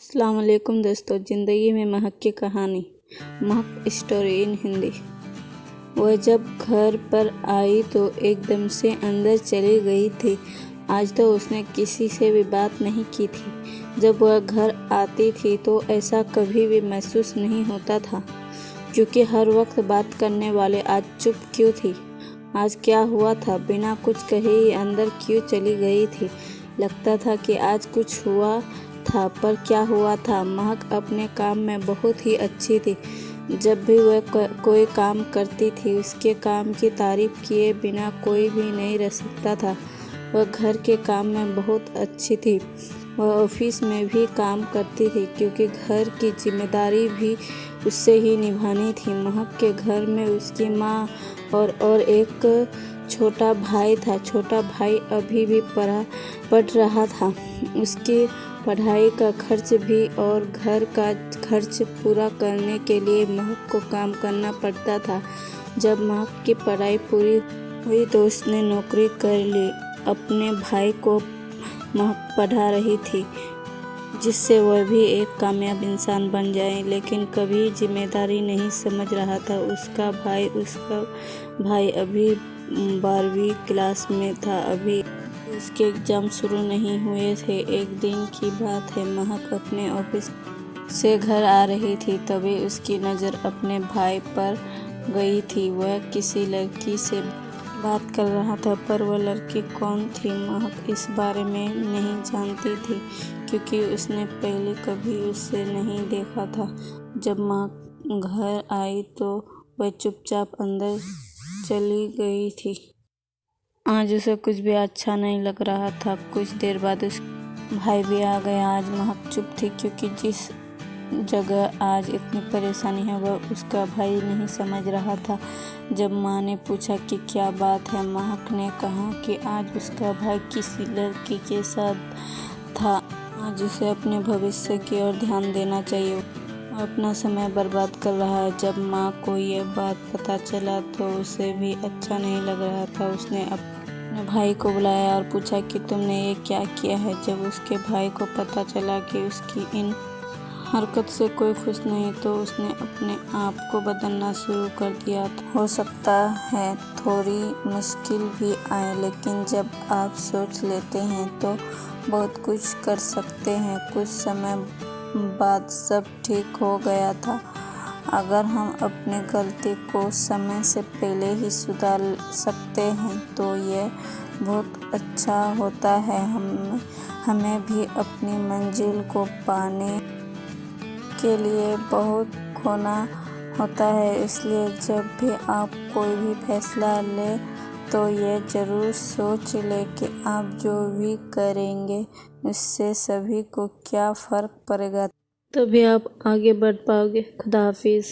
अस्सलाम वालेकुम दोस्तों, ज़िंदगी में महक की कहानी, महक स्टोरी इन हिंदी। वह जब घर पर आई तो एकदम से अंदर चली गई थी। आज तो उसने किसी से भी बात नहीं की थी। जब वह घर आती थी तो ऐसा कभी भी महसूस नहीं होता था, क्योंकि हर वक्त बात करने वाले आज चुप क्यों थी। आज क्या हुआ था, बिना कुछ कहे ही अंदर क्यों चली गई थी। लगता था कि आज कुछ हुआ था, पर क्या हुआ था। महक अपने काम में बहुत ही अच्छी थी। जब भी वह कोई काम करती थी, उसके काम की तारीफ किए बिना कोई भी नहीं रह सकता था। वह घर के काम में बहुत अच्छी थी। वह ऑफिस में भी काम करती थी, क्योंकि घर की जिम्मेदारी भी उससे ही निभानी थी। महक के घर में उसकी माँ और एक छोटा भाई था। छोटा भाई अभी भी पढ़ रहा था। उसकी पढ़ाई का खर्च भी और घर का खर्च पूरा करने के लिए महक को काम करना पड़ता था। जब महक की पढ़ाई पूरी हुई तो उसने नौकरी कर ली। अपने भाई को महक पढ़ा रही थी, जिससे वह भी एक कामयाब इंसान बन जाए, लेकिन कभी जिम्मेदारी नहीं समझ रहा था। उसका भाई अभी 12वीं क्लास में था। अभी उसके एग्ज़ाम शुरू नहीं हुए थे। एक दिन की बात है, महक अपने ऑफिस से घर आ रही थी, तभी उसकी नज़र अपने भाई पर गई थी। वह किसी लड़की से बात कर रहा था, पर वह लड़की कौन थी महक इस बारे में नहीं जानती थी, क्योंकि उसने पहले कभी उसे नहीं देखा था। जब महक घर आई तो वह चुपचाप अंदर चली गई थी। आज उसे कुछ भी अच्छा नहीं लग रहा था। कुछ देर बाद उसका भाई भी आ गया। आज महक चुप थी, क्योंकि जिस जगह आज इतनी परेशानी है वह उसका भाई नहीं समझ रहा था। जब माँ ने पूछा कि क्या बात है, महक ने कहा कि आज उसका भाई किसी लड़की के साथ था। आज उसे अपने भविष्य की ओर ध्यान देना चाहिए। वह अपना समय बर्बाद कर रहा है। जब माँ को यह बात पता चला तो उसे भी अच्छा नहीं लग रहा था। उसने अपने भाई को बुलाया और पूछा कि तुमने ये क्या किया है। जब उसके भाई को पता चला कि उसकी इन हरकत से कोई खुश नहीं, तो उसने अपने आप को बदलना शुरू कर दिया था। हो सकता है थोड़ी मुश्किल भी आए, लेकिन जब आप सोच लेते हैं तो बहुत कुछ कर सकते हैं। कुछ समय बाद सब ठीक हो गया था। अगर हम अपनी गलती को समय से पहले ही सुधार सकते हैं तो यह बहुत अच्छा होता है। हमें भी अपनी मंजिल को पाने के लिए बहुत खोना होता है। इसलिए जब भी आप कोई भी फैसला लें तो ये ज़रूर सोच लें कि आप जो भी करेंगे उससे सभी को क्या फ़र्क पड़ेगा। तभी आप आगे बढ़ पाओगे। खुदा हाफिज़।